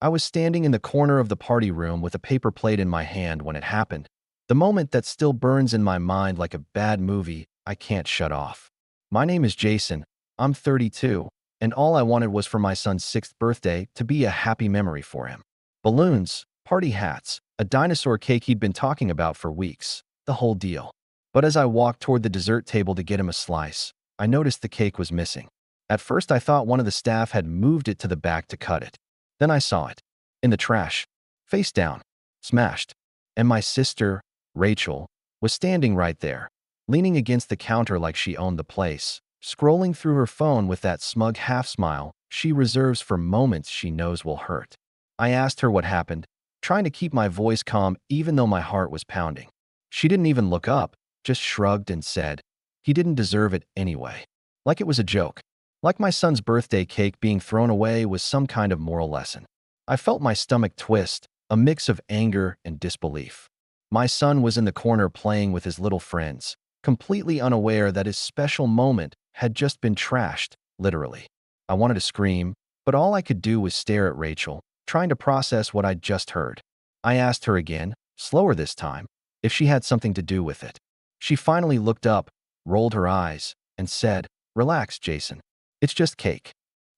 I was standing in the corner of the party room with a paper plate in my hand when it happened. The moment that still burns in my mind like a bad movie I can't shut off. My name is Jason. I'm 32, and all I wanted was for my son's 6th birthday to be a happy memory for him. Balloons, party hats, a dinosaur cake he'd been talking about for weeks, the whole deal. But as I walked toward the dessert table to get him a slice, I noticed the cake was missing. At first I thought one of the staff had moved it to the back to cut it. Then I saw it. In the trash. Face down. Smashed. And my sister, Rachel, was standing right there, leaning against the counter like she owned the place, scrolling through her phone with that smug half-smile she reserves for moments she knows will hurt. I asked her what happened, trying to keep my voice calm even though my heart was pounding. She didn't even look up, just shrugged and said, "He didn't deserve it anyway." Like it was a joke. Like my son's birthday cake being thrown away was some kind of moral lesson. I felt my stomach twist, a mix of anger and disbelief. My son was in the corner playing with his little friends, completely unaware that his special moment had just been trashed, literally. I wanted to scream, but all I could do was stare at Rachel, trying to process what I'd just heard. I asked her again, slower this time, if she had something to do with it. She finally looked up, rolled her eyes, and said, "Relax, Jason. It's just cake."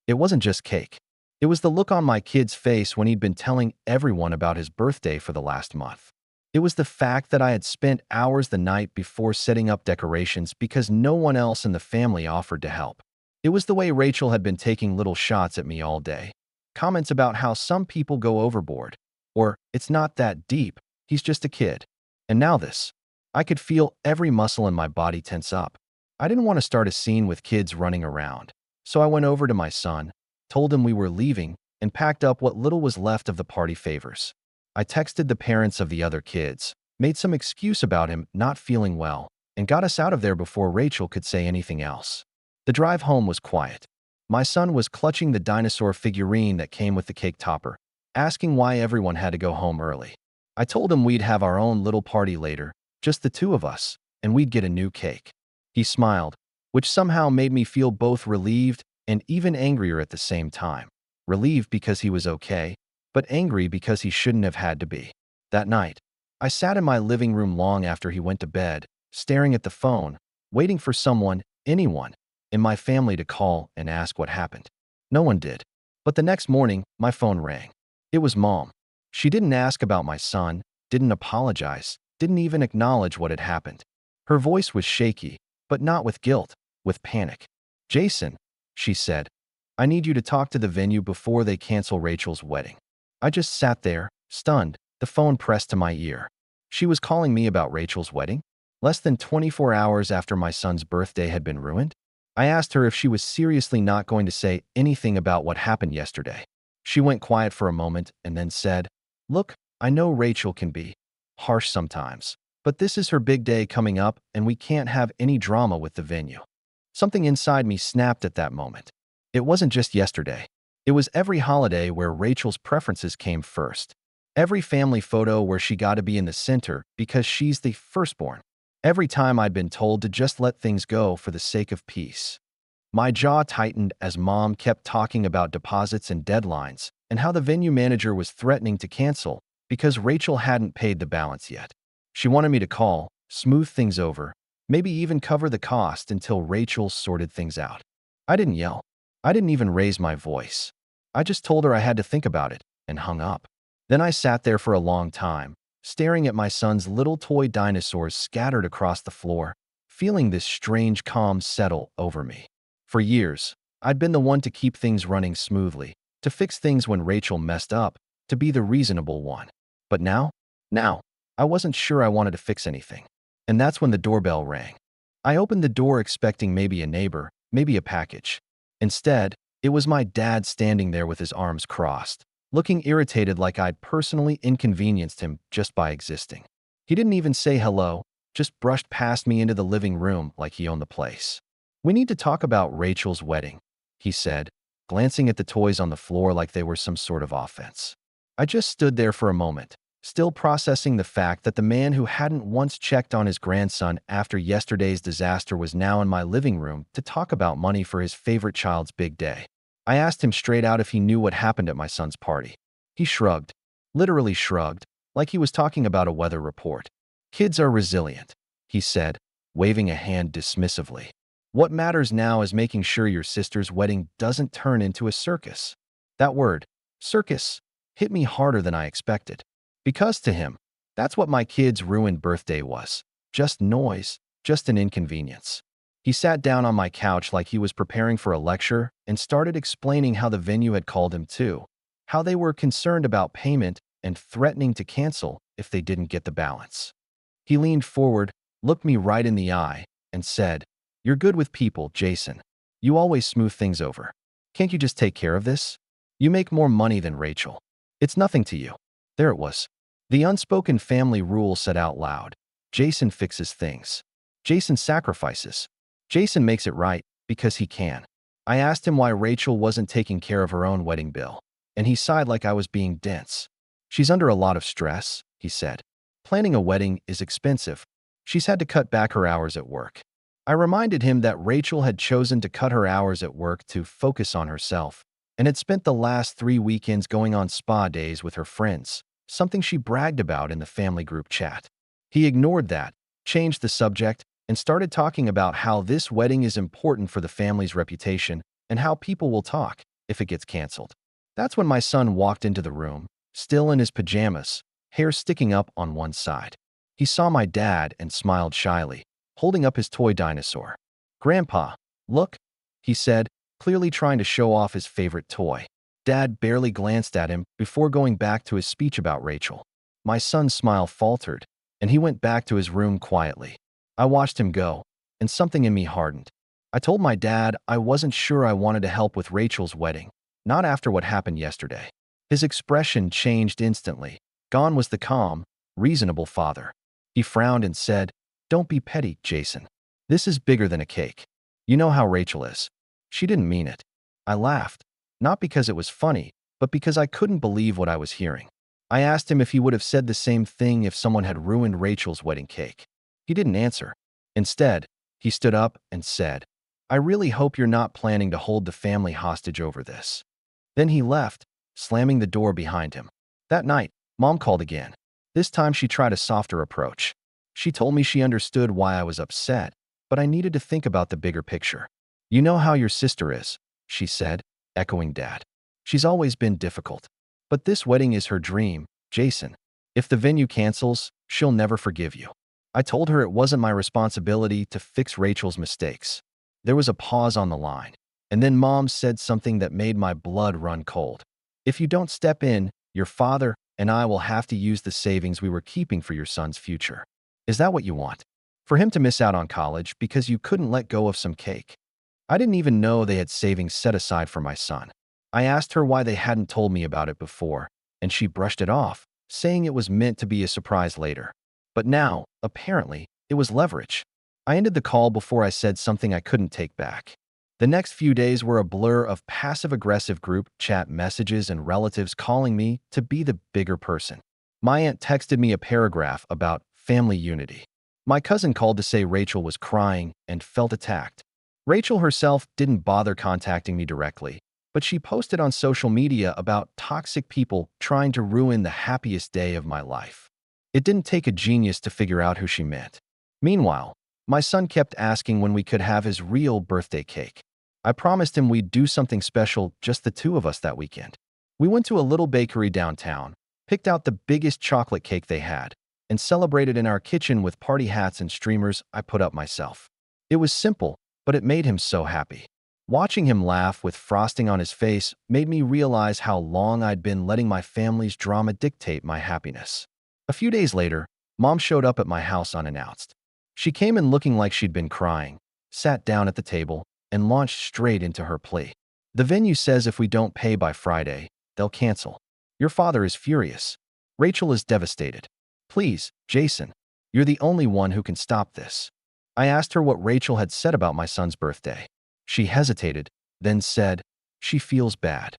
It wasn't just cake. It was the look on my kid's face when he'd been telling everyone about his birthday for the last month. It was the fact that I had spent hours the night before setting up decorations because no one else in the family offered to help. It was the way Rachel had been taking little shots at me all day. Comments about how some people go overboard, or "it's not that deep, he's just a kid." And now this. I could feel every muscle in my body tense up. I didn't want to start a scene with kids running around. So I went over to my son, told him we were leaving, and packed up what little was left of the party favors. I texted the parents of the other kids, made some excuse about him not feeling well, and got us out of there before Rachel could say anything else. The drive home was quiet. My son was clutching the dinosaur figurine that came with the cake topper, asking why everyone had to go home early. I told him we'd have our own little party later, just the two of us, and we'd get a new cake. He smiled, which somehow made me feel both relieved and even angrier at the same time. Relieved because he was okay, but angry because he shouldn't have had to be. That night, I sat in my living room long after he went to bed, staring at the phone, waiting for someone, anyone, in my family to call and ask what happened. No one did. But the next morning, my phone rang. It was Mom. She didn't ask about my son, didn't apologize, didn't even acknowledge what had happened. Her voice was shaky, but not with guilt, with panic. "Jason," she said, "I need you to talk to the venue before they cancel Rachel's wedding." I just sat there, stunned, the phone pressed to my ear. She was calling me about Rachel's wedding? Less than 24 hours after my son's birthday had been ruined? I asked her if she was seriously not going to say anything about what happened yesterday. She went quiet for a moment and then said, "Look, I know Rachel can be harsh sometimes, but this is her big day coming up and we can't have any drama with the venue." Something inside me snapped at that moment. It wasn't just yesterday. It was every holiday where Rachel's preferences came first. Every family photo where she got to be in the center because she's the firstborn. Every time I'd been told to just let things go for the sake of peace. My jaw tightened as Mom kept talking about deposits and deadlines and how the venue manager was threatening to cancel because Rachel hadn't paid the balance yet. She wanted me to call, smooth things over, maybe even cover the cost until Rachel sorted things out. I didn't yell. I didn't even raise my voice. I just told her I had to think about it and hung up. Then I sat there for a long time, staring at my son's little toy dinosaurs scattered across the floor, feeling this strange calm settle over me. For years, I'd been the one to keep things running smoothly, to fix things when Rachel messed up, to be the reasonable one. But now, I wasn't sure I wanted to fix anything. And that's when the doorbell rang. I opened the door expecting maybe a neighbor, maybe a package. Instead, it was my dad standing there with his arms crossed, looking irritated like I'd personally inconvenienced him just by existing. He didn't even say hello, just brushed past me into the living room like he owned the place. "We need to talk about Rachel's wedding," he said, glancing at the toys on the floor like they were some sort of offense. I just stood there for a moment, still processing the fact that the man who hadn't once checked on his grandson after yesterday's disaster was now in my living room to talk about money for his favorite child's big day. I asked him straight out if he knew what happened at my son's party. He shrugged, literally shrugged, like he was talking about a weather report. Kids are resilient, he said, waving a hand dismissively. What matters now is making sure your sister's wedding doesn't turn into a circus. That word, circus, hit me harder than I expected. Because to him, that's what my kid's ruined birthday was. Just noise, just an inconvenience. He sat down on my couch like he was preparing for a lecture and started explaining how the venue had called him too, how they were concerned about payment and threatening to cancel if they didn't get the balance. He leaned forward, looked me right in the eye, and said, "You're good with people, Jason. You always smooth things over. Can't you just take care of this? You make more money than Rachel. It's nothing to you." There it was. The unspoken family rule said out loud. Jason fixes things. Jason sacrifices. Jason makes it right because he can. I asked him why Rachel wasn't taking care of her own wedding bill, and he sighed like I was being dense. "She's under a lot of stress," he said. "Planning a wedding is expensive. She's had to cut back her hours at work." I reminded him that Rachel had chosen to cut her hours at work to focus on herself, and had spent the last 3 weekends going on spa days with her friends, something she bragged about in the family group chat. He ignored that, changed the subject, and started talking about how this wedding is important for the family's reputation and how people will talk if it gets canceled. That's when my son walked into the room, still in his pajamas, hair sticking up on one side. He saw my dad and smiled shyly, holding up his toy dinosaur. "Grandpa, look," he said, clearly trying to show off his favorite toy. Dad barely glanced at him before going back to his speech about Rachel. My son's smile faltered, and he went back to his room quietly. I watched him go, and something in me hardened. I told my dad I wasn't sure I wanted to help with Rachel's wedding, not after what happened yesterday. His expression changed instantly. Gone was the calm, reasonable father. He frowned and said, "Don't be petty, Jason. This is bigger than a cake. You know how Rachel is. She didn't mean it." I laughed, not because it was funny, but because I couldn't believe what I was hearing. I asked him if he would have said the same thing if someone had ruined Rachel's wedding cake. He didn't answer. Instead, he stood up and said, "I really hope you're not planning to hold the family hostage over this." Then he left, slamming the door behind him. That night, Mom called again. This time she tried a softer approach. She told me she understood why I was upset, but I needed to think about the bigger picture. "You know how your sister is," she said, echoing Dad. "She's always been difficult. But this wedding is her dream, Jason. If the venue cancels, she'll never forgive you." I told her it wasn't my responsibility to fix Rachel's mistakes. There was a pause on the line, and then Mom said something that made my blood run cold. "If you don't step in, your father and I will have to use the savings we were keeping for your son's future. Is that what you want? For him to miss out on college because you couldn't let go of some cake?" I didn't even know they had savings set aside for my son. I asked her why they hadn't told me about it before, and she brushed it off, saying it was meant to be a surprise later. But now, apparently, it was leverage. I ended the call before I said something I couldn't take back. The next few days were a blur of passive-aggressive group chat messages and relatives calling me to be the bigger person. My aunt texted me a paragraph about family unity. My cousin called to say Rachel was crying and felt attacked. Rachel herself didn't bother contacting me directly, but she posted on social media about toxic people trying to ruin the happiest day of my life. It didn't take a genius to figure out who she meant. Meanwhile, my son kept asking when we could have his real birthday cake. I promised him we'd do something special, just the two of us, that weekend. We went to a little bakery downtown, picked out the biggest chocolate cake they had, and celebrated in our kitchen with party hats and streamers I put up myself. It was simple, but it made him so happy. Watching him laugh with frosting on his face made me realize how long I'd been letting my family's drama dictate my happiness. A few days later, Mom showed up at my house unannounced. She came in looking like she'd been crying, sat down at the table, and launched straight into her plea. "The venue says if we don't pay by Friday, they'll cancel. Your father is furious. Rachel is devastated. Please, Jason, you're the only one who can stop this." I asked her what Rachel had said about my son's birthday. She hesitated, then said, "She feels bad."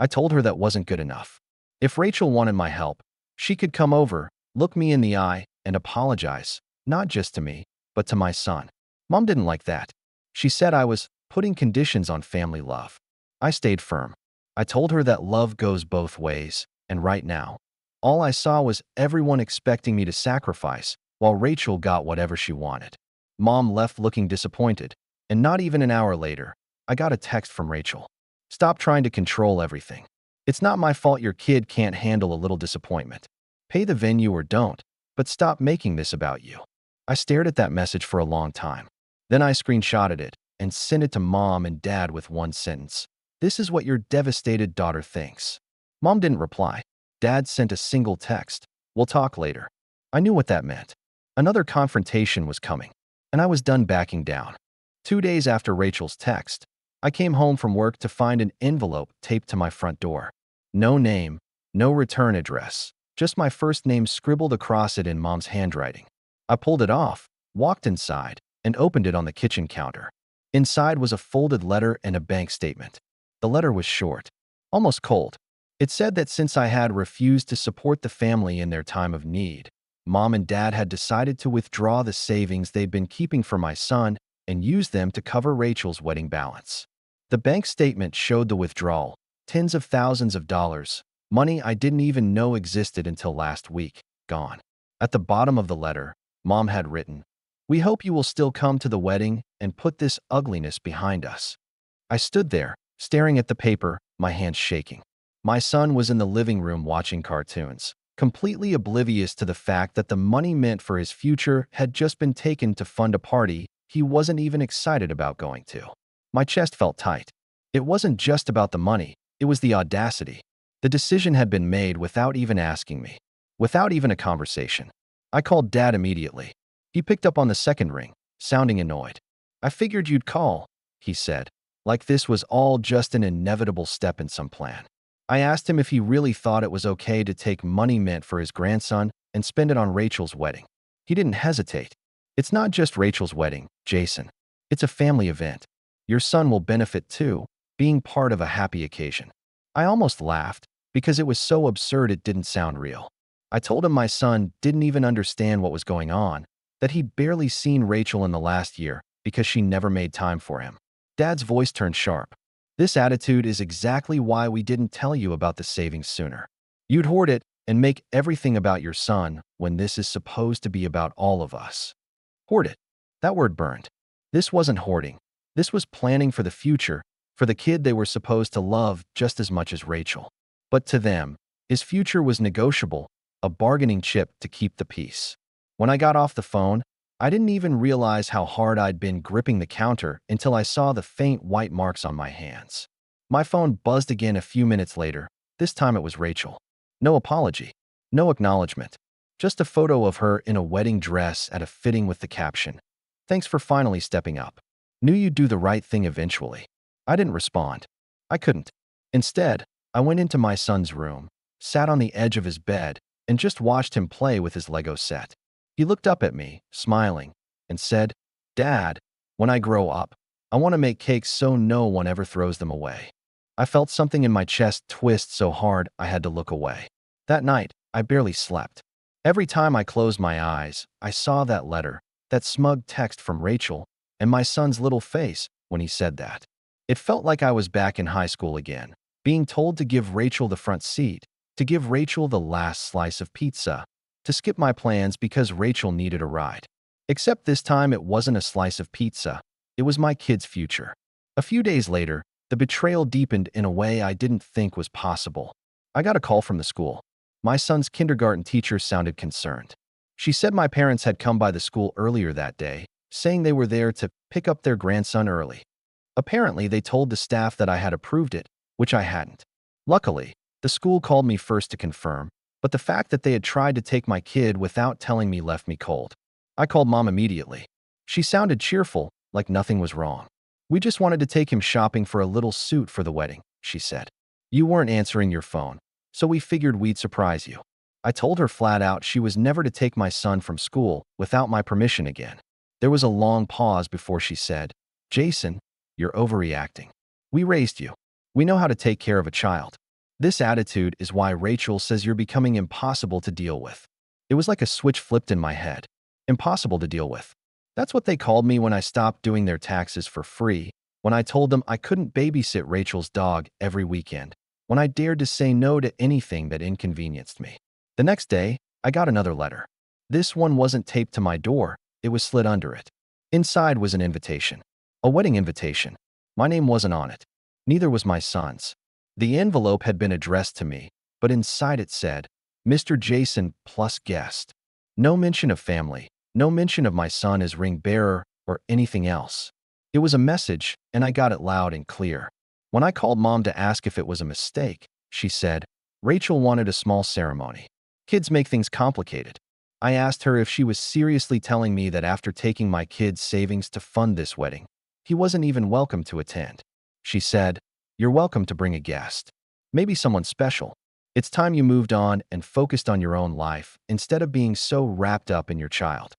I told her that wasn't good enough. If Rachel wanted my help, she could come over, look me in the eye, and apologize, not just to me, but to my son. Mom didn't like that. She said I was putting conditions on family love. I stayed firm. I told her that love goes both ways, And right now, all I saw was everyone expecting me to sacrifice, while Rachel got whatever she wanted. Mom left looking disappointed, and not even an hour later, I got a text from Rachel. Stop trying to control everything. It's not my fault your kid can't handle a little disappointment. Pay the venue or don't, but stop making this about you. I stared at that message for a long time. Then I screenshotted it and sent it to Mom and Dad with one sentence. This is what your devastated daughter thinks. Mom didn't reply. Dad sent a single text. We'll talk later. I knew what that meant. Another confrontation was coming, and I was done backing down. 2 days after Rachel's text, I came home from work to find an envelope taped to my front door. No name, no return address, just my first name scribbled across it in Mom's handwriting. I pulled it off, walked inside, and opened it on the kitchen counter. Inside was a folded letter and a bank statement. The letter was short, almost cold. It said that since I had refused to support the family in their time of need, Mom and Dad had decided to withdraw the savings they'd been keeping for my son and use them to cover Rachel's wedding balance. The bank statement showed the withdrawal, tens of thousands of dollars, money I didn't even know existed until last week, gone. At the bottom of the letter, Mom had written, "We hope you will still come to the wedding and put this ugliness behind us." I stood there, staring at the paper, my hands shaking. My son was in the living room watching cartoons, completely oblivious to the fact that the money meant for his future had just been taken to fund a party he wasn't even excited about going to. My chest felt tight. It wasn't just about the money, it was the audacity. The decision had been made without even asking me, without even a conversation. I called Dad immediately. He picked up on the second ring, sounding annoyed. "I figured you'd call," he said, like this was all just an inevitable step in some plan. I asked him if he really thought it was okay to take money meant for his grandson and spend it on Rachel's wedding. He didn't hesitate. "It's not just Rachel's wedding, Jason. It's a family event. Your son will benefit too, being part of a happy occasion." I almost laughed because it was so absurd it didn't sound real. I told him my son didn't even understand what was going on, that he'd barely seen Rachel in the last year because she never made time for him. Dad's voice turned sharp. "This attitude is exactly why we didn't tell you about the savings sooner. You'd hoard it and make everything about your son when this is supposed to be about all of us." Hoard it. That word burned. This wasn't hoarding. This was planning for the future, for the kid they were supposed to love just as much as Rachel. But to them, his future was negotiable, a bargaining chip to keep the peace. When I got off the phone, I didn't even realize how hard I'd been gripping the counter until I saw the faint white marks on my hands. My phone buzzed again a few minutes later. This time it was Rachel. No apology, no acknowledgement, just a photo of her in a wedding dress at a fitting with the caption, "Thanks for finally stepping up. Knew you'd do the right thing eventually." I didn't respond. I couldn't. Instead, I went into my son's room, sat on the edge of his bed, and just watched him play with his Lego set. He looked up at me, smiling, and said, "Dad, when I grow up, I want to make cakes so no one ever throws them away." I felt something in my chest twist so hard I had to look away. That night, I barely slept. Every time I closed my eyes, I saw that letter, that smug text from Rachel, and my son's little face when he said that. It felt like I was back in high school again, being told to give Rachel the front seat, to give Rachel the last slice of pizza, to skip my plans because Rachel needed a ride. Except this time it wasn't a slice of pizza, it was my kid's future. A few days later, the betrayal deepened in a way I didn't think was possible. I got a call from the school. My son's kindergarten teacher sounded concerned. She said my parents had come by the school earlier that day, saying they were there to pick up their grandson early. Apparently, they told the staff that I had approved it, which I hadn't. Luckily, the school called me first to confirm, but the fact that they had tried to take my kid without telling me left me cold. I called Mom immediately. She sounded cheerful, like nothing was wrong. "We just wanted to take him shopping for a little suit for the wedding," she said. "You weren't answering your phone, so we figured we'd surprise you." I told her flat out she was never to take my son from school without my permission again. There was a long pause before she said, "Jason, you're overreacting. We raised you. We know how to take care of a child. This attitude is why Rachel says you're becoming impossible to deal with." It was like a switch flipped in my head. Impossible to deal with. That's what they called me when I stopped doing their taxes for free, when I told them I couldn't babysit Rachel's dog every weekend, when I dared to say no to anything that inconvenienced me. The next day, I got another letter. This one wasn't taped to my door, it was slid under it. Inside was an invitation. A wedding invitation. My name wasn't on it. Neither was my son's. The envelope had been addressed to me, but inside it said, Mr. Jason plus guest. No mention of family, no mention of my son as ring bearer or anything else. It was a message, and I got it loud and clear. When I called Mom to ask if it was a mistake, she said, Rachel wanted a small ceremony. Kids make things complicated. I asked her if she was seriously telling me that after taking my kid's savings to fund this wedding, he wasn't even welcome to attend. She said, You're welcome to bring a guest. Maybe someone special. It's time you moved on and focused on your own life instead of being so wrapped up in your child.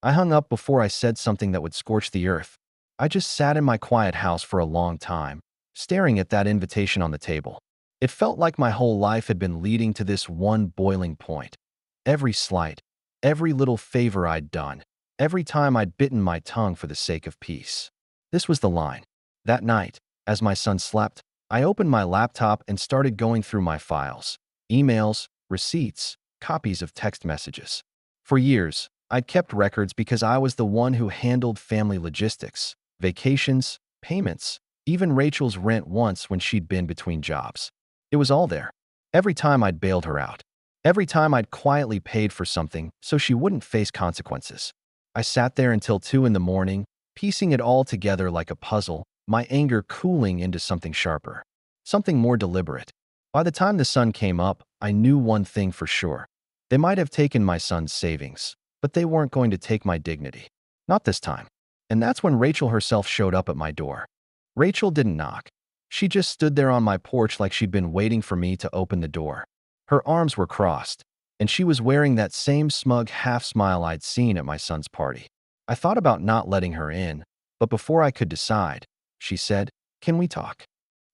I hung up before I said something that would scorch the earth. I just sat in my quiet house for a long time, staring at that invitation on the table. It felt like my whole life had been leading to this one boiling point. Every slight, every little favor I'd done, every time I'd bitten my tongue for the sake of peace. This was the line. That night, as my son slept, I opened my laptop and started going through my files, emails, receipts, copies of text messages. For years, I'd kept records because I was the one who handled family logistics, vacations, payments, even Rachel's rent once when she'd been between jobs. It was all there. Every time I'd bailed her out. Every time I'd quietly paid for something so she wouldn't face consequences. I sat there until 2 in the morning, piecing it all together like a puzzle, my anger cooling into something sharper, something more deliberate. By the time the sun came up, I knew one thing for sure. They might have taken my son's savings, but they weren't going to take my dignity. Not this time. And that's when Rachel herself showed up at my door. Rachel didn't knock. She just stood there on my porch like she'd been waiting for me to open the door. Her arms were crossed, and she was wearing that same smug half-smile I'd seen at my son's party. I thought about not letting her in, but before I could decide, she said, Can we talk?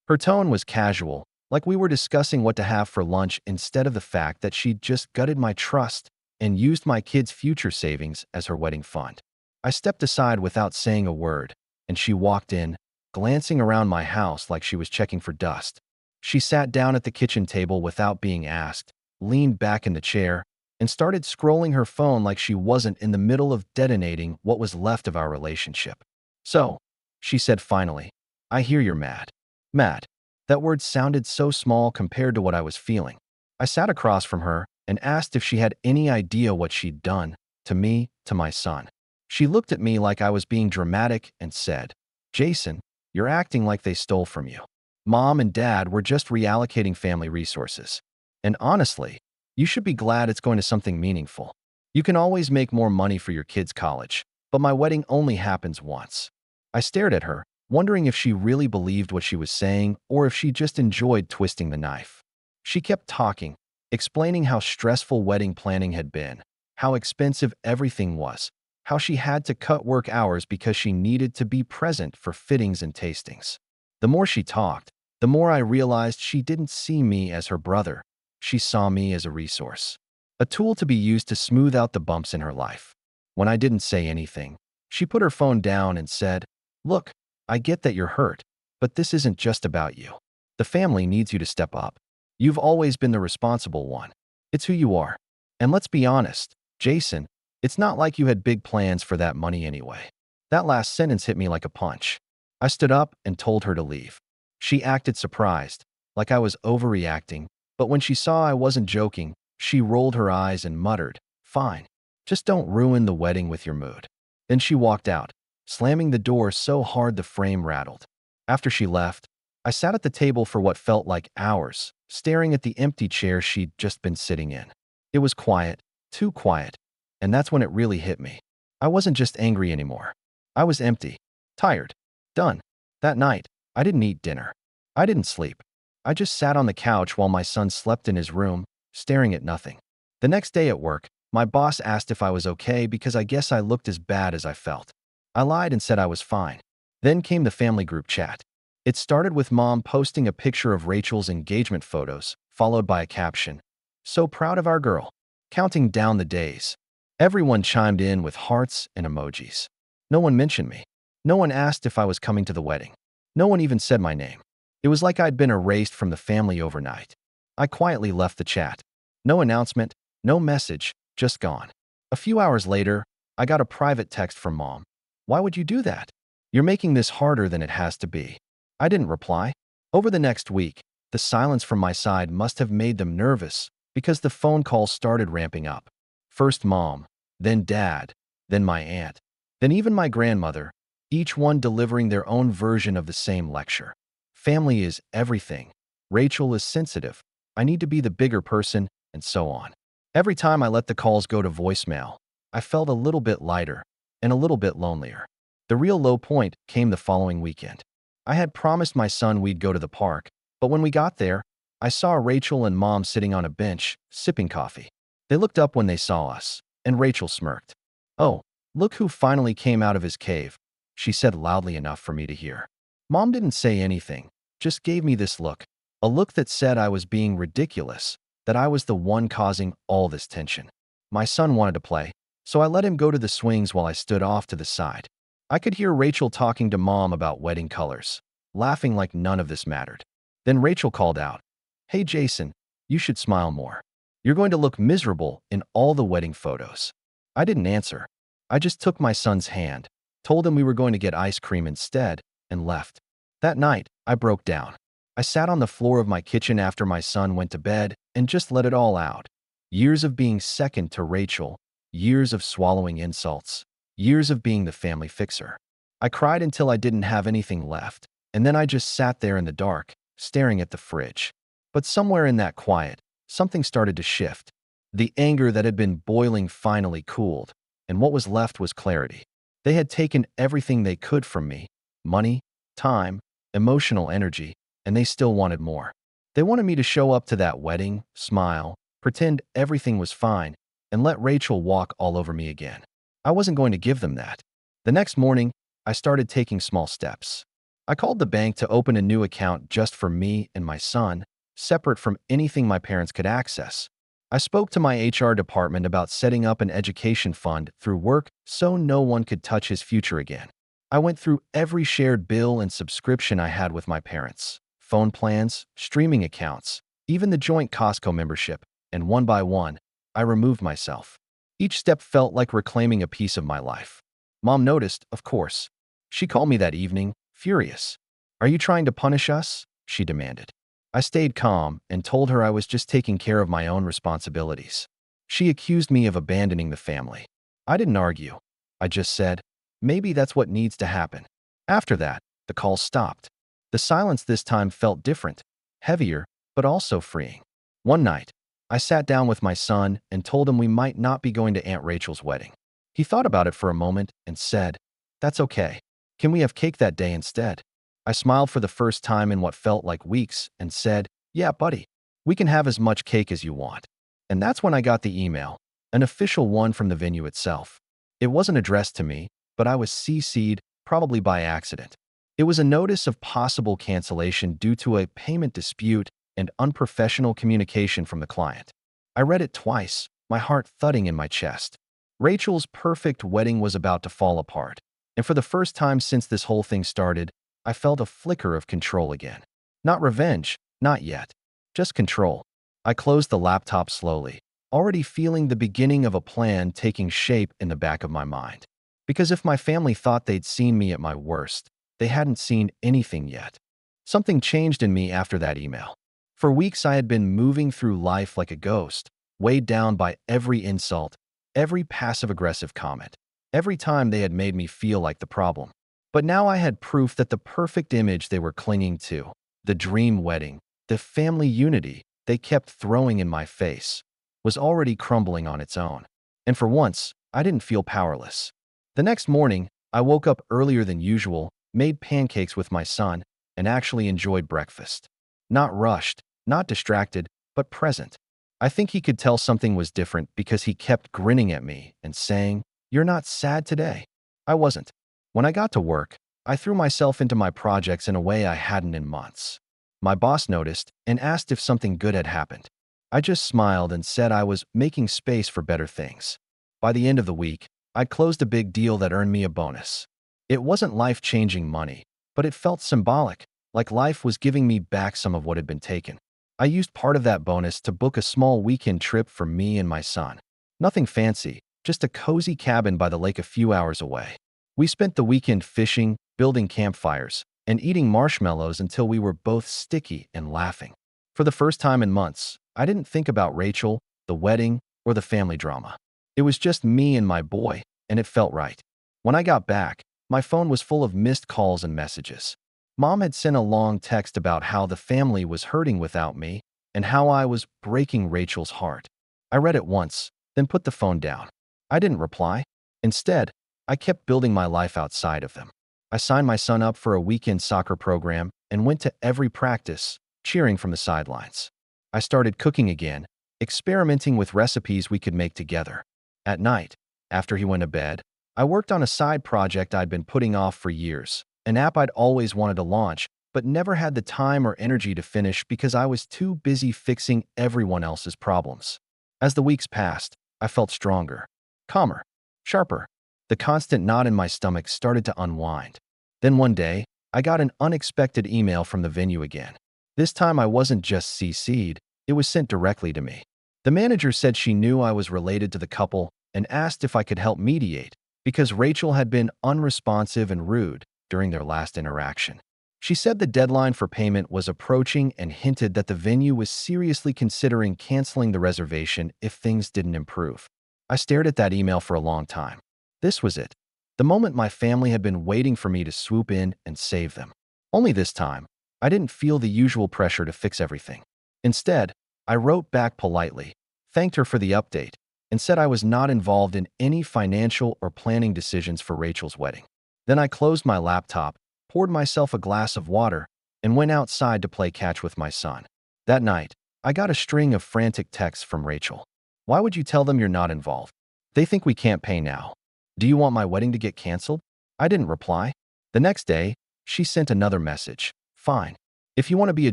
Her tone was casual, like we were discussing what to have for lunch instead of the fact that she'd just gutted my trust and used my kid's future savings as her wedding fund. I stepped aside without saying a word, and she walked in, glancing around my house like she was checking for dust. She sat down at the kitchen table without being asked, leaned back in the chair, and started scrolling her phone like she wasn't in the middle of detonating what was left of our relationship. So, she said finally, I hear you're mad. Mad. That word sounded so small compared to what I was feeling. I sat across from her and asked if she had any idea what she'd done to me, to my son. She looked at me like I was being dramatic and said, Jason, you're acting like they stole from you. Mom and Dad were just reallocating family resources. And honestly, you should be glad it's going to something meaningful. You can always make more money for your kids' college, but my wedding only happens once. I stared at her, wondering if she really believed what she was saying or if she just enjoyed twisting the knife. She kept talking, explaining how stressful wedding planning had been, how expensive everything was, how she had to cut work hours because she needed to be present for fittings and tastings. The more she talked, the more I realized she didn't see me as her brother. She saw me as a resource, a tool to be used to smooth out the bumps in her life. When I didn't say anything, she put her phone down and said, Look, I get that you're hurt, but this isn't just about you. The family needs you to step up. You've always been the responsible one. It's who you are. And let's be honest, Jason, it's not like you had big plans for that money anyway. That last sentence hit me like a punch. I stood up and told her to leave. She acted surprised, like I was overreacting, but when she saw I wasn't joking, she rolled her eyes and muttered, Fine, just don't ruin the wedding with your mood. Then she walked out, slamming the door so hard the frame rattled. After she left, I sat at the table for what felt like hours, staring at the empty chair she'd just been sitting in. It was quiet, too quiet, and that's when it really hit me. I wasn't just angry anymore. I was empty, tired, done. That night, I didn't eat dinner. I didn't sleep. I just sat on the couch while my son slept in his room, staring at nothing. The next day at work, my boss asked if I was okay because I guess I looked as bad as I felt. I lied and said I was fine. Then came the family group chat. It started with Mom posting a picture of Rachel's engagement photos, followed by a caption, So proud of our girl. Counting down the days. Everyone chimed in with hearts and emojis. No one mentioned me. No one asked if I was coming to the wedding. No one even said my name. It was like I'd been erased from the family overnight. I quietly left the chat. No announcement, no message, just gone. A few hours later, I got a private text from Mom. "Why would you do that? You're making this harder than it has to be." I didn't reply. Over the next week, the silence from my side must have made them nervous because the phone calls started ramping up. First Mom, then Dad, then my aunt, then even my grandmother, each one delivering their own version of the same lecture. Family is everything. Rachel is sensitive. I need to be the bigger person, and so on. Every time I let the calls go to voicemail, I felt a little bit lighter and a little bit lonelier. The real low point came the following weekend. I had promised my son we'd go to the park, but when we got there, I saw Rachel and Mom sitting on a bench, sipping coffee. They looked up when they saw us, and Rachel smirked. "Oh, look who finally came out of his cave," she said loudly enough for me to hear. Mom didn't say anything, just gave me this look, a look that said I was being ridiculous, that I was the one causing all this tension. My son wanted to play, so I let him go to the swings while I stood off to the side. I could hear Rachel talking to Mom about wedding colors, laughing like none of this mattered. Then Rachel called out, "Hey Jason, you should smile more. You're going to look miserable in all the wedding photos." I didn't answer. I just took my son's hand, told him we were going to get ice cream instead, and left. That night, I broke down. I sat on the floor of my kitchen after my son went to bed and just let it all out. Years of being second to Rachel, years of swallowing insults, years of being the family fixer. I cried until I didn't have anything left, and then I just sat there in the dark, staring at the fridge. But somewhere in that quiet, something started to shift. The anger that had been boiling finally cooled, and what was left was clarity. They had taken everything they could from me: money, time, emotional energy, and they still wanted more. They wanted me to show up to that wedding, smile, pretend everything was fine, and let Rachel walk all over me again. I wasn't going to give them that. The next morning, I started taking small steps. I called the bank to open a new account just for me and my son, separate from anything my parents could access. I spoke to my HR department about setting up an education fund through work so no one could touch his future again. I went through every shared bill and subscription I had with my parents: phone plans, streaming accounts, even the joint Costco membership, and one by one, I removed myself. Each step felt like reclaiming a piece of my life. Mom noticed, of course. She called me that evening, furious. "Are you trying to punish us?" she demanded. I stayed calm and told her I was just taking care of my own responsibilities. She accused me of abandoning the family. I didn't argue. I just said, maybe that's what needs to happen. After that, the calls stopped. The silence this time felt different, heavier, but also freeing. One night, I sat down with my son and told him we might not be going to Aunt Rachel's wedding. He thought about it for a moment and said, "That's okay. Can we have cake that day instead?" I smiled for the first time in what felt like weeks and said, "Yeah, buddy, we can have as much cake as you want." And that's when I got the email, an official one from the venue itself. It wasn't addressed to me, but I was CC'd, probably by accident. It was a notice of possible cancellation due to a payment dispute and unprofessional communication from the client. I read it twice, my heart thudding in my chest. Rachel's perfect wedding was about to fall apart, and for the first time since this whole thing started, I felt a flicker of control again. Not revenge, not yet. Just control. I closed the laptop slowly, already feeling the beginning of a plan taking shape in the back of my mind. Because if my family thought they'd seen me at my worst, they hadn't seen anything yet. Something changed in me after that email. For weeks I had been moving through life like a ghost, weighed down by every insult, every passive-aggressive comment, every time they had made me feel like the problem. But now I had proof that the perfect image they were clinging to, the dream wedding, the family unity they kept throwing in my face, was already crumbling on its own. And for once, I didn't feel powerless. The next morning, I woke up earlier than usual, made pancakes with my son, and actually enjoyed breakfast. Not rushed, not distracted, but present. I think he could tell something was different because he kept grinning at me and saying, "You're not sad today." I wasn't. When I got to work, I threw myself into my projects in a way I hadn't in months. My boss noticed and asked if something good had happened. I just smiled and said I was making space for better things. By the end of the week, I'd closed a big deal that earned me a bonus. It wasn't life-changing money, but it felt symbolic, like life was giving me back some of what had been taken. I used part of that bonus to book a small weekend trip for me and my son. Nothing fancy, just a cozy cabin by the lake a few hours away. We spent the weekend fishing, building campfires, and eating marshmallows until we were both sticky and laughing. For the first time in months, I didn't think about Rachel, the wedding, or the family drama. It was just me and my boy, and it felt right. When I got back, my phone was full of missed calls and messages. Mom had sent a long text about how the family was hurting without me and how I was breaking Rachel's heart. I read it once, then put the phone down. I didn't reply. Instead, I kept building my life outside of them. I signed my son up for a weekend soccer program and went to every practice, cheering from the sidelines. I started cooking again, experimenting with recipes we could make together. At night, after he went to bed, I worked on a side project I'd been putting off for years, an app I'd always wanted to launch, but never had the time or energy to finish because I was too busy fixing everyone else's problems. As the weeks passed, I felt stronger, calmer, sharper. The constant knot in my stomach started to unwind. Then one day, I got an unexpected email from the venue again. This time I wasn't just CC'd, it was sent directly to me. The manager said she knew I was related to the couple and asked if I could help mediate because Rachel had been unresponsive and rude during their last interaction. She said the deadline for payment was approaching and hinted that the venue was seriously considering canceling the reservation if things didn't improve. I stared at that email for a long time. This was it. The moment my family had been waiting for me to swoop in and save them. Only this time, I didn't feel the usual pressure to fix everything. Instead, I wrote back politely, thanked her for the update, and said I was not involved in any financial or planning decisions for Rachel's wedding. Then I closed my laptop, poured myself a glass of water, and went outside to play catch with my son. That night, I got a string of frantic texts from Rachel. Why would you tell them you're not involved? They think we can't pay now. Do you want my wedding to get canceled? I didn't reply. The next day, she sent another message. Fine. If you want to be a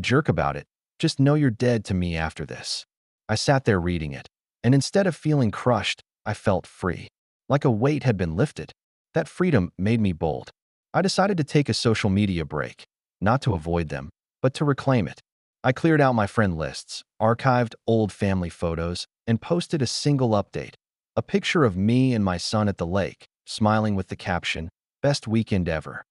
jerk about it, just know you're dead to me after this. I sat there reading it, and instead of feeling crushed, I felt free. Like a weight had been lifted. That freedom made me bold. I decided to take a social media break, not to avoid them, but to reclaim it. I cleared out my friend lists, archived old family photos, and posted a single update. A picture of me and my son at the lake, smiling with the caption, "Best weekend ever."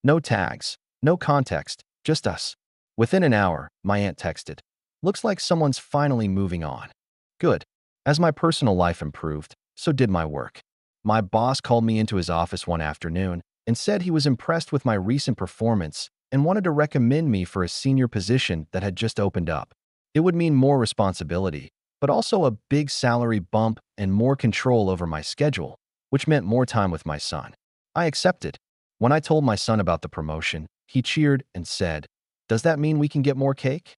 No tags, no context, just us. Within an hour, my aunt texted, "Looks like someone's finally moving on." Good. As my personal life improved, so did my work. My boss called me into his office one afternoon and said he was impressed with my recent performance and wanted to recommend me for a senior position that had just opened up. It would mean more responsibility, but also a big salary bump and more control over my schedule, which meant more time with my son. I accepted. When I told my son about the promotion, he cheered and said, "Does that mean we can get more cake?"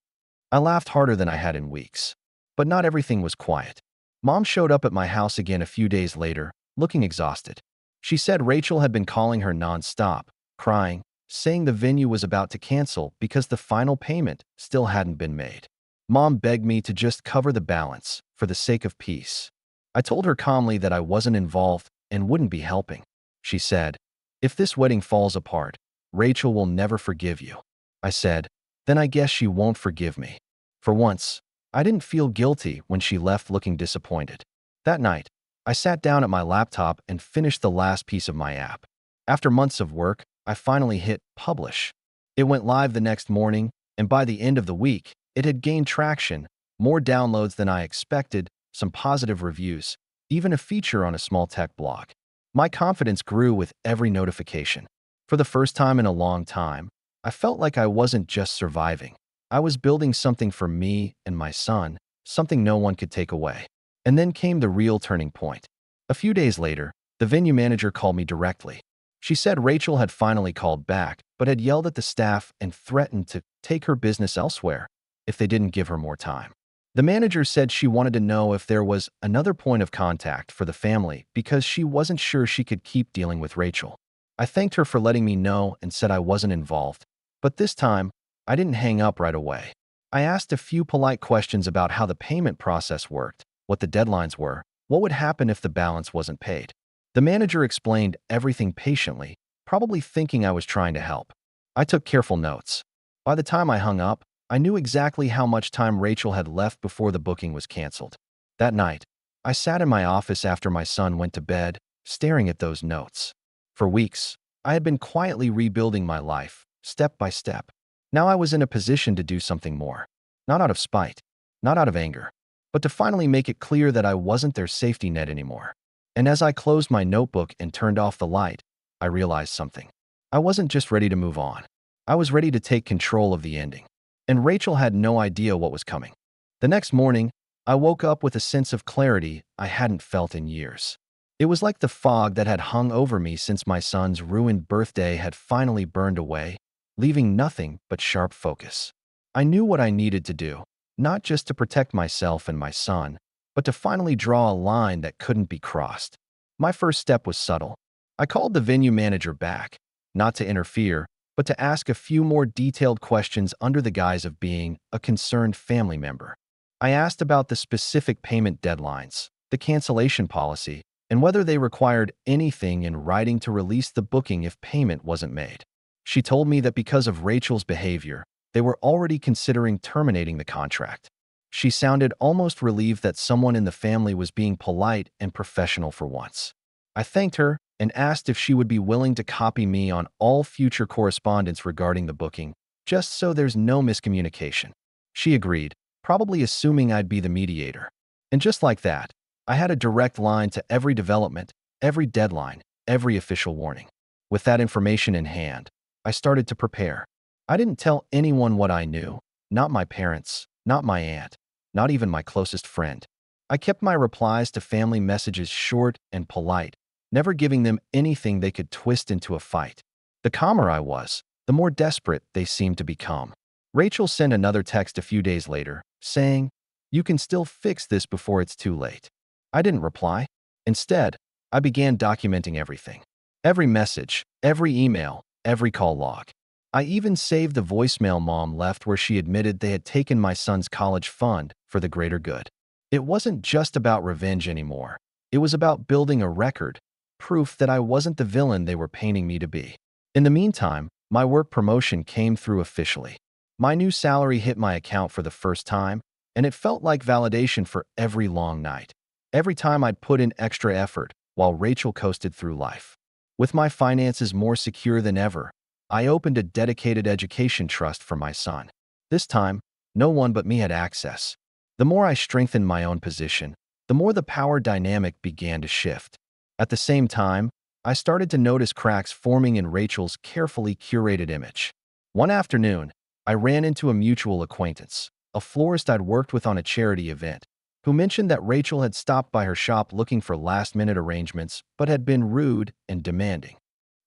I laughed harder than I had in weeks. But not everything was quiet. Mom showed up at my house again a few days later, looking exhausted. She said Rachel had been calling her nonstop, crying, saying the venue was about to cancel because the final payment still hadn't been made. Mom begged me to just cover the balance for the sake of peace. I told her calmly that I wasn't involved and wouldn't be helping. She said, "If this wedding falls apart, Rachel will never forgive you." I said, "Then I guess she won't forgive me." For once, I didn't feel guilty when she left looking disappointed. That night, I sat down at my laptop and finished the last piece of my app. After months of work, I finally hit publish. It went live the next morning, and by the end of the week, it had gained traction, more downloads than I expected, some positive reviews, even a feature on a small tech blog. My confidence grew with every notification. For the first time in a long time, I felt like I wasn't just surviving. I was building something for me and my son, something no one could take away. And then came the real turning point. A few days later, the venue manager called me directly. She said Rachel had finally called back, but had yelled at the staff and threatened to take her business elsewhere if they didn't give her more time. The manager said she wanted to know if there was another point of contact for the family because she wasn't sure she could keep dealing with Rachel. I thanked her for letting me know and said I wasn't involved. But this time, I didn't hang up right away. I asked a few polite questions about how the payment process worked, what the deadlines were, what would happen if the balance wasn't paid. The manager explained everything patiently, probably thinking I was trying to help. I took careful notes. By the time I hung up, I knew exactly how much time Rachel had left before the booking was canceled. That night, I sat in my office after my son went to bed, staring at those notes. For weeks, I had been quietly rebuilding my life, step by step. Now I was in a position to do something more. Not out of spite, not out of anger, but to finally make it clear that I wasn't their safety net anymore. And as I closed my notebook and turned off the light, I realized something. I wasn't just ready to move on. I was ready to take control of the ending. And Rachel had no idea what was coming. The next morning, I woke up with a sense of clarity I hadn't felt in years. It was like the fog that had hung over me since my son's ruined birthday had finally burned away, leaving nothing but sharp focus. I knew what I needed to do, not just to protect myself and my son, but to finally draw a line that couldn't be crossed. My first step was subtle. I called the venue manager back, not to interfere, but to ask a few more detailed questions under the guise of being a concerned family member. I asked about the specific payment deadlines, the cancellation policy, and whether they required anything in writing to release the booking if payment wasn't made. She told me that because of Rachel's behavior, they were already considering terminating the contract. She sounded almost relieved that someone in the family was being polite and professional for once. I thanked her and asked if she would be willing to copy me on all future correspondence regarding the booking, just so there's no miscommunication. She agreed, probably assuming I'd be the mediator. And just like that, I had a direct line to every development, every deadline, every official warning. With that information in hand, I started to prepare. I didn't tell anyone what I knew, not my parents, not my aunt, not even my closest friend. I kept my replies to family messages short and polite, never giving them anything they could twist into a fight. The calmer I was, the more desperate they seemed to become. Rachel sent another text a few days later, saying, "You can still fix this before it's too late." I didn't reply. Instead, I began documenting everything. Every message, every email, every call log. I even saved the voicemail Mom left where she admitted they had taken my son's college fund for the greater good. It wasn't just about revenge anymore. It was about building a record, proof that I wasn't the villain they were painting me to be. In the meantime, my work promotion came through officially. My new salary hit my account for the first time, and it felt like validation for every long night. Every time I'd put in extra effort while Rachel coasted through life. With my finances more secure than ever, I opened a dedicated education trust for my son. This time, no one but me had access. The more I strengthened my own position, the more the power dynamic began to shift. At the same time, I started to notice cracks forming in Rachel's carefully curated image. One afternoon, I ran into a mutual acquaintance, a florist I'd worked with on a charity event, who mentioned that Rachel had stopped by her shop looking for last-minute arrangements but had been rude and demanding.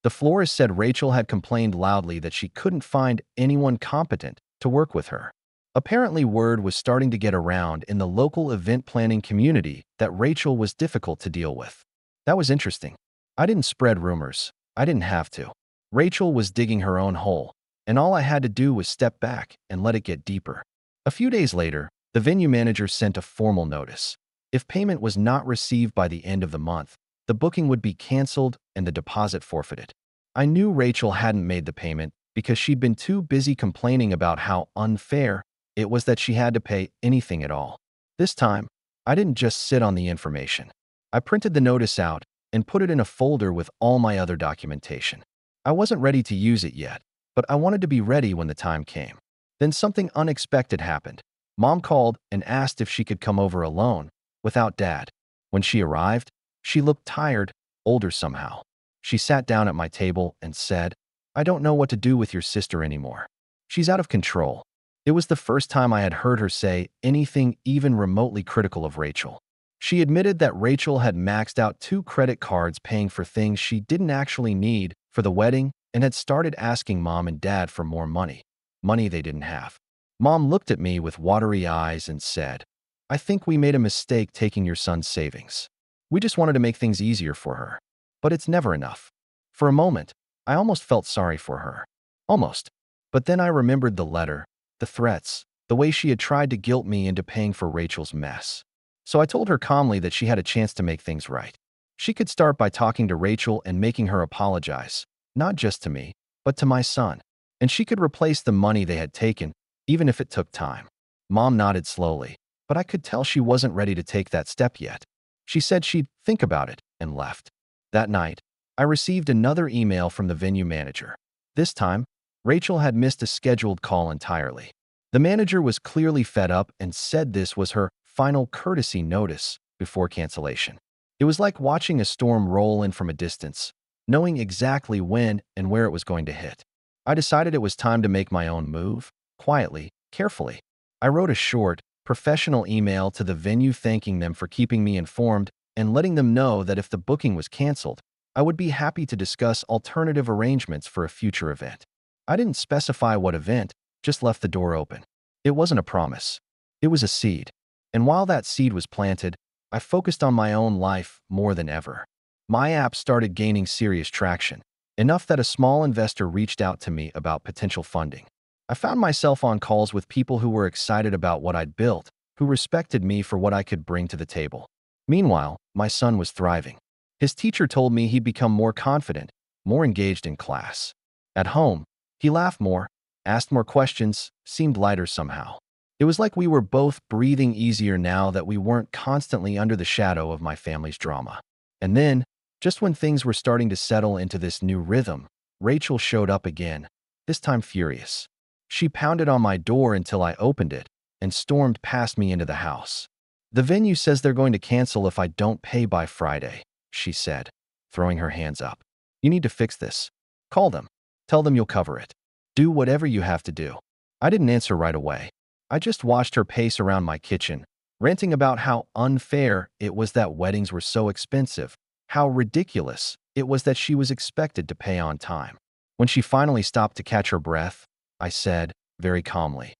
The florist said Rachel had complained loudly that she couldn't find anyone competent to work with her. Apparently, word was starting to get around in the local event planning community that Rachel was difficult to deal with. That was interesting. I didn't spread rumors. I didn't have to. Rachel was digging her own hole, and all I had to do was step back and let it get deeper. A few days later, the venue manager sent a formal notice. If payment was not received by the end of the month, the booking would be canceled and the deposit forfeited. I knew Rachel hadn't made the payment because she'd been too busy complaining about how unfair it was that she had to pay anything at all. This time, I didn't just sit on the information. I printed the notice out and put it in a folder with all my other documentation. I wasn't ready to use it yet, but I wanted to be ready when the time came. Then something unexpected happened. Mom called and asked if she could come over alone, without Dad. When she arrived, she looked tired, older somehow. She sat down at my table and said, "I don't know what to do with your sister anymore. She's out of control." It was the first time I had heard her say anything even remotely critical of Rachel. She admitted that Rachel had maxed out 2 credit cards paying for things she didn't actually need for the wedding and had started asking Mom and Dad for more money they didn't have. Mom looked at me with watery eyes and said, "I think we made a mistake taking your son's savings. We just wanted to make things easier for her. But it's never enough." For a moment, I almost felt sorry for her. Almost. But then I remembered the letter, the threats, the way she had tried to guilt me into paying for Rachel's mess. So I told her calmly that she had a chance to make things right. She could start by talking to Rachel and making her apologize, not just to me, but to my son. and she could replace the money they had taken, even if it took time. Mom nodded slowly, but I could tell she wasn't ready to take that step yet. She said she'd think about it and left. That night, I received another email from the venue manager. This time, Rachel had missed a scheduled call entirely. The manager was clearly fed up and said this was her final courtesy notice before cancellation. It was like watching a storm roll in from a distance, knowing exactly when and where it was going to hit. I decided it was time to make my own move, quietly, carefully. I wrote a short, professional email to the venue thanking them for keeping me informed and letting them know that if the booking was canceled, I would be happy to discuss alternative arrangements for a future event. I didn't specify what event, just left the door open. It wasn't a promise. It was a seed. And while that seed was planted, I focused on my own life more than ever. My app started gaining serious traction, enough that a small investor reached out to me about potential funding. I found myself on calls with people who were excited about what I'd built, who respected me for what I could bring to the table. Meanwhile, my son was thriving. His teacher told me he'd become more confident, more engaged in class. At home, he laughed more, asked more questions, seemed lighter somehow. It was like we were both breathing easier now that we weren't constantly under the shadow of my family's drama. And then, just when things were starting to settle into this new rhythm, Rachel showed up again, this time furious. She pounded on my door until I opened it and stormed past me into the house. "The venue says they're going to cancel if I don't pay by Friday," she said, throwing her hands up. "You need to fix this. Call them. Tell them you'll cover it. Do whatever you have to do." I didn't answer right away. I just watched her pace around my kitchen, ranting about how unfair it was that weddings were so expensive, how ridiculous it was that she was expected to pay on time. When she finally stopped to catch her breath, I said, very calmly,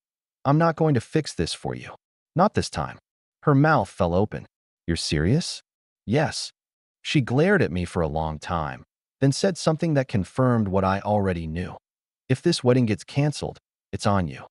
"I'm not going to fix this for you. Not this time." Her mouth fell open. "You're serious?" "Yes." She glared at me for a long time, then said something that confirmed what I already knew. "If this wedding gets canceled, it's on you."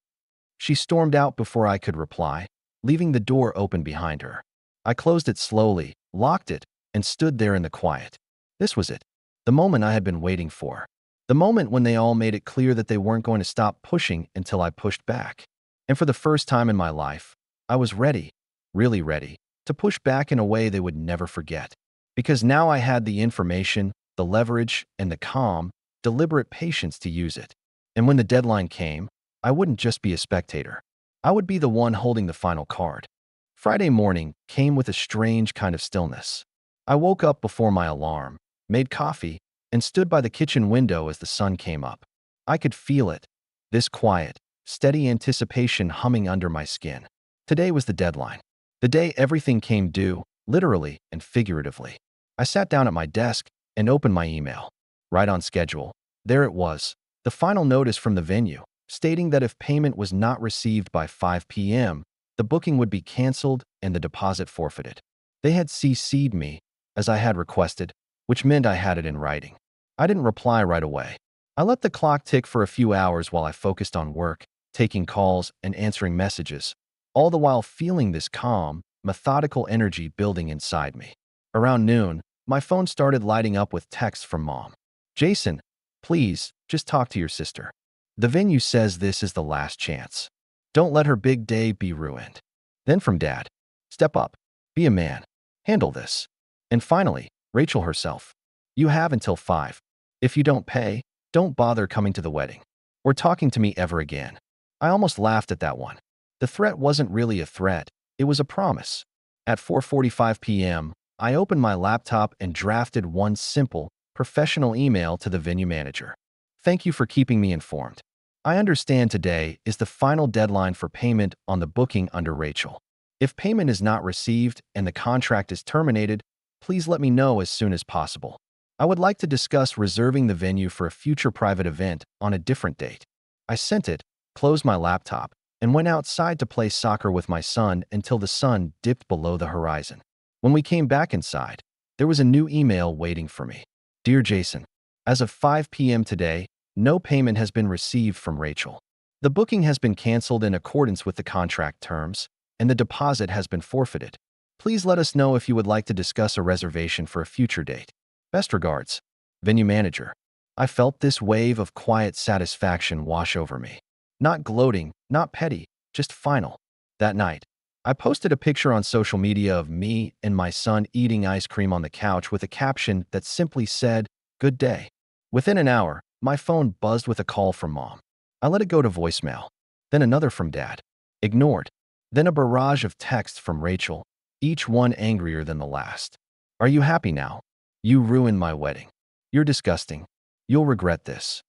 She stormed out before I could reply, leaving the door open behind her. I closed it slowly, locked it, and stood there in the quiet. This was it. The moment I had been waiting for. The moment when they all made it clear that they weren't going to stop pushing until I pushed back. And for the first time in my life, I was ready, really ready, to push back in a way they would never forget. Because now I had the information, the leverage, and the calm, deliberate patience to use it. And when the deadline came, I wouldn't just be a spectator. I would be the one holding the final card. Friday morning came with a strange kind of stillness. I woke up before my alarm, made coffee, and stood by the kitchen window as the sun came up. I could feel it, this quiet, steady anticipation humming under my skin. Today was the deadline. The day everything came due, literally and figuratively. I sat down at my desk and opened my email. Right on schedule. There it was, the final notice from the venue, stating that if payment was not received by 5 p.m., the booking would be canceled and the deposit forfeited. They had CC'd me, as I had requested, which meant I had it in writing. I didn't reply right away. I let the clock tick for a few hours while I focused on work, taking calls, and answering messages, all the while feeling this calm, methodical energy building inside me. Around noon, my phone started lighting up with texts from Mom. "Jason, please, just talk to your sister. The venue says this is the last chance. Don't let her big day be ruined." Then from Dad, "Step up. Be a man. Handle this." And finally, Rachel herself. "You have until 5. If you don't pay, don't bother coming to the wedding or talking to me ever again." I almost laughed at that one. The threat wasn't really a threat. It was a promise. At 4:45 p.m., I opened my laptop and drafted one simple, professional email to the venue manager. "Thank you for keeping me informed. I understand today is the final deadline for payment on the booking under Rachel. If payment is not received and the contract is terminated, please let me know as soon as possible. I would like to discuss reserving the venue for a future private event on a different date." I sent it, closed my laptop, and went outside to play soccer with my son until the sun dipped below the horizon. When we came back inside, there was a new email waiting for me. "Dear Jason, as of 5 p.m. today, no payment has been received from Rachel. The booking has been canceled in accordance with the contract terms, and the deposit has been forfeited. Please let us know if you would like to discuss a reservation for a future date. Best regards, Venue Manager." I felt this wave of quiet satisfaction wash over me. Not gloating, not petty, just final. That night, I posted a picture on social media of me and my son eating ice cream on the couch with a caption that simply said, "Good day." Within an hour, my phone buzzed with a call from Mom. I let it go to voicemail. Then another from Dad. Ignored. Then a barrage of texts from Rachel, each one angrier than the last. "Are you happy now? You ruined my wedding. You're disgusting. You'll regret this."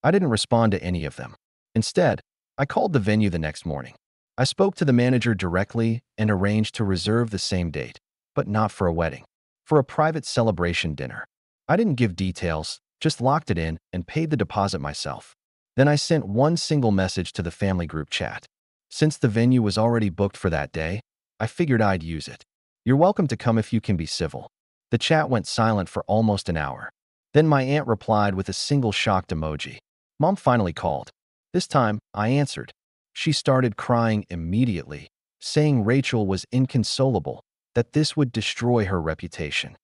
I didn't respond to any of them. Instead, I called the venue the next morning. I spoke to the manager directly and arranged to reserve the same date, but not for a wedding, for a private celebration dinner. I didn't give details, just locked it in and paid the deposit myself. Then I sent one single message to the family group chat. Since the venue was already booked for that day, I figured I'd use it. "You're welcome to come if you can be civil." The chat went silent for almost an hour. Then my aunt replied with a single shocked emoji. Mom finally called. This time, I answered. She started crying immediately, saying Rachel was inconsolable, that this would destroy her reputation.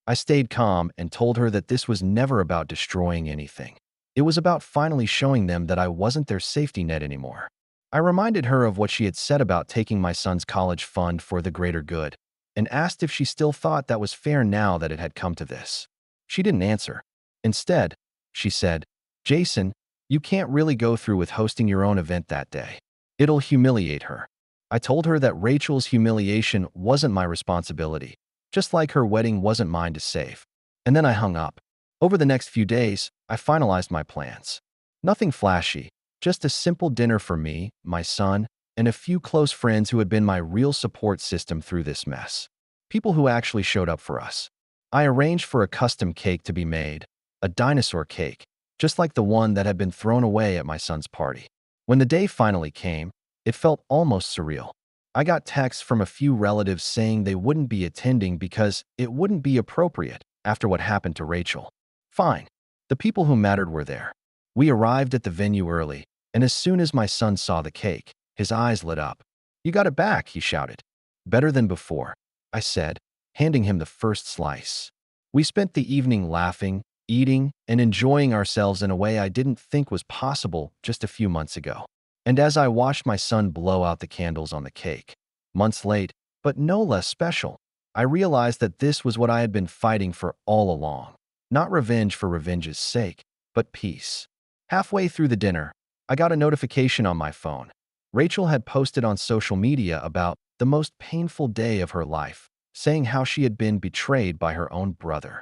I stayed calm and told her that this was never about destroying anything. It was about finally showing them that I wasn't their safety net anymore. I reminded her of what she had said about taking my son's college fund for the greater good, and asked if she still thought that was fair now that it had come to this. She didn't answer. Instead, she said, "Jason, you can't really go through with hosting your own event that day. It'll humiliate her." I told her that Rachel's humiliation wasn't my responsibility, just like her wedding wasn't mine to save. And then I hung up. Over the next few days, I finalized my plans. Nothing flashy, just a simple dinner for me, my son, and a few close friends who had been my real support system through this mess. People who actually showed up for us. I arranged for a custom cake to be made, a dinosaur cake, just like the one that had been thrown away at my son's party. When the day finally came, it felt almost surreal. I got texts from a few relatives saying they wouldn't be attending because it wouldn't be appropriate after what happened to Rachel. Fine. The people who mattered were there. We arrived at the venue early, and as soon as my son saw the cake, his eyes lit up. "You got it back," he shouted. "Better than before," I said, handing him the first slice. We spent the evening laughing, eating, and enjoying ourselves in a way I didn't think was possible just a few months ago. And as I watched my son blow out the candles on the cake, months late, but no less special, I realized that this was what I had been fighting for all along. Not revenge for revenge's sake, but peace. Halfway through the dinner, I got a notification on my phone. Rachel had posted on social media about the most painful day of her life, saying how she had been betrayed by her own brother.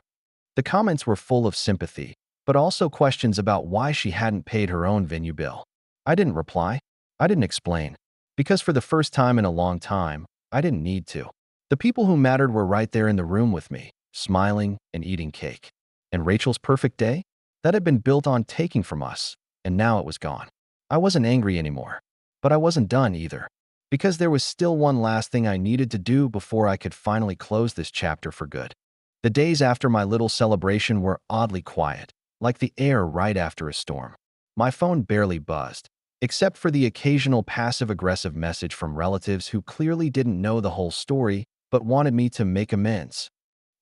The comments were full of sympathy, but also questions about why she hadn't paid her own venue bill. I didn't reply. I didn't explain. Because for the first time in a long time, I didn't need to. The people who mattered were right there in the room with me, smiling and eating cake. And Rachel's perfect day? That had been built on taking from us, and now it was gone. I wasn't angry anymore, but I wasn't done either. Because there was still one last thing I needed to do before I could finally close this chapter for good. The days after my little celebration were oddly quiet, like the air right after a storm. My phone barely buzzed, except for the occasional passive-aggressive message from relatives who clearly didn't know the whole story but wanted me to make amends.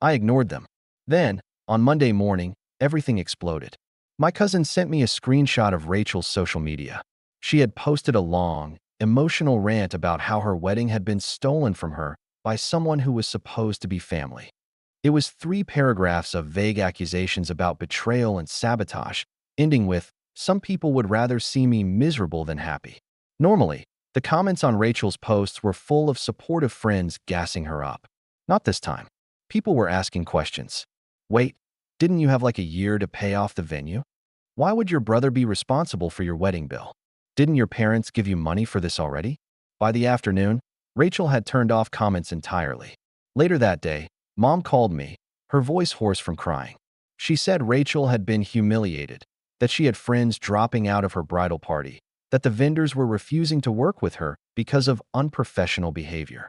I ignored them. Then, on Monday morning, everything exploded. My cousin sent me a screenshot of Rachel's social media. She had posted a long, emotional rant about how her wedding had been stolen from her by someone who was supposed to be family. It was 3 paragraphs of vague accusations about betrayal and sabotage, ending with, "Some people would rather see me miserable than happy." Normally, the comments on Rachel's posts were full of supportive friends gassing her up. Not this time. People were asking questions. "Wait, didn't you have like a year to pay off the venue? Why would your brother be responsible for your wedding bill? Didn't your parents give you money for this already?" By the afternoon, Rachel had turned off comments entirely. Later that day, Mom called me, her voice hoarse from crying. She said Rachel had been humiliated, that she had friends dropping out of her bridal party, that the vendors were refusing to work with her because of unprofessional behavior.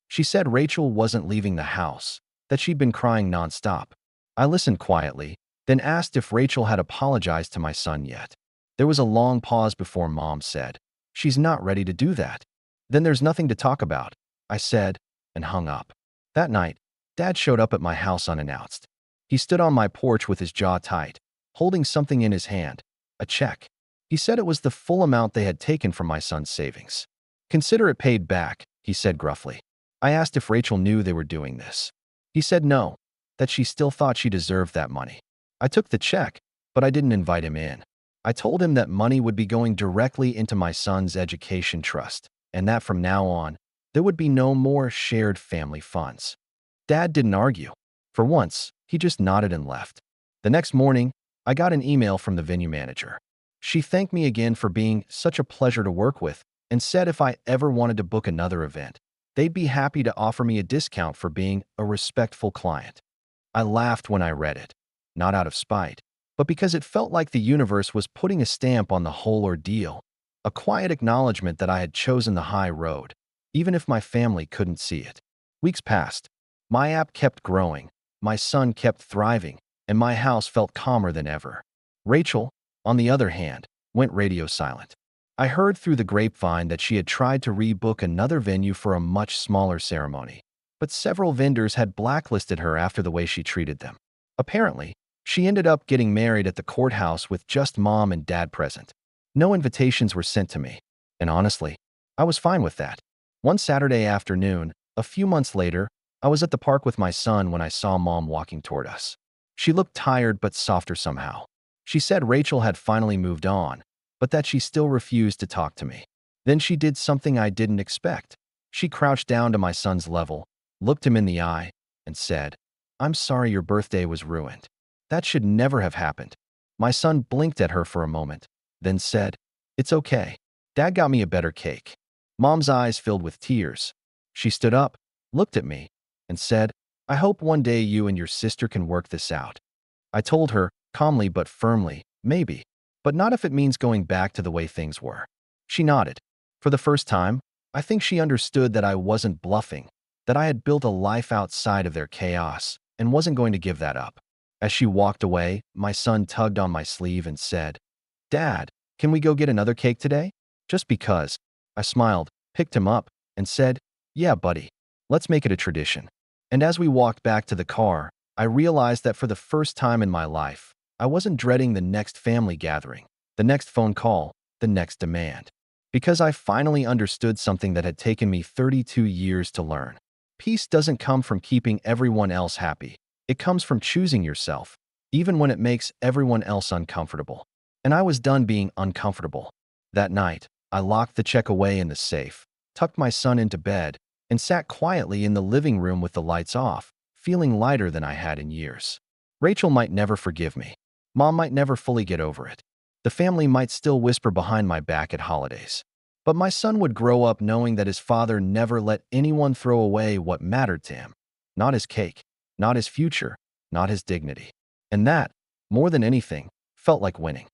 She said Rachel wasn't leaving the house, that she'd been crying nonstop. I listened quietly, then asked if Rachel had apologized to my son yet. There was a long pause before Mom said, "She's not ready to do that." "Then there's nothing to talk about," I said, and hung up. That night, Dad showed up at my house unannounced. He stood on my porch with his jaw tight, holding something in his hand, a check. He said it was the full amount they had taken from my son's savings. "Consider it paid back," he said gruffly. I asked if Rachel knew they were doing this. He said no, that she still thought she deserved that money. I took the check, but I didn't invite him in. I told him that money would be going directly into my son's education trust, and that from now on, there would be no more shared family funds. Dad didn't argue. For once, he just nodded and left. The next morning, I got an email from the venue manager. She thanked me again for being such a pleasure to work with and said if I ever wanted to book another event, they'd be happy to offer me a discount for being a respectful client. I laughed when I read it, not out of spite, but because it felt like the universe was putting a stamp on the whole ordeal, a quiet acknowledgement that I had chosen the high road, even if my family couldn't see it. Weeks passed. My app kept growing, my son kept thriving, and my house felt calmer than ever. Rachel, on the other hand, went radio silent. I heard through the grapevine that she had tried to rebook another venue for a much smaller ceremony, but several vendors had blacklisted her after the way she treated them. Apparently, she ended up getting married at the courthouse with just mom and dad present. No invitations were sent to me, and honestly, I was fine with that. One Saturday afternoon, a few months later, I was at the park with my son when I saw mom walking toward us. She looked tired but softer somehow. She said Rachel had finally moved on, but that she still refused to talk to me. Then she did something I didn't expect. She crouched down to my son's level, looked him in the eye, and said, "I'm sorry your birthday was ruined. That should never have happened." My son blinked at her for a moment, then said, "It's okay. Dad got me a better cake." Mom's eyes filled with tears. She stood up, looked at me, and said, "I hope one day you and your sister can work this out." I told her, calmly but firmly, "Maybe, but not if it means going back to the way things were." She nodded. For the first time, I think she understood that I wasn't bluffing, that I had built a life outside of their chaos and wasn't going to give that up. As she walked away, my son tugged on my sleeve and said, "Dad, can we go get another cake today?" "Just because." I smiled, picked him up, and said, "Yeah, buddy, let's make it a tradition." And as we walked back to the car, I realized that for the first time in my life, I wasn't dreading the next family gathering, the next phone call, the next demand. Because I finally understood something that had taken me 32 years to learn. Peace doesn't come from keeping everyone else happy. It comes from choosing yourself, even when it makes everyone else uncomfortable. And I was done being uncomfortable. That night, I locked the check away in the safe, tucked my son into bed, and sat quietly in the living room with the lights off, feeling lighter than I had in years. Rachel might never forgive me. Mom might never fully get over it. The family might still whisper behind my back at holidays. But my son would grow up knowing that his father never let anyone throw away what mattered to him. Not his cake, not his future, not his dignity. And that, more than anything, felt like winning.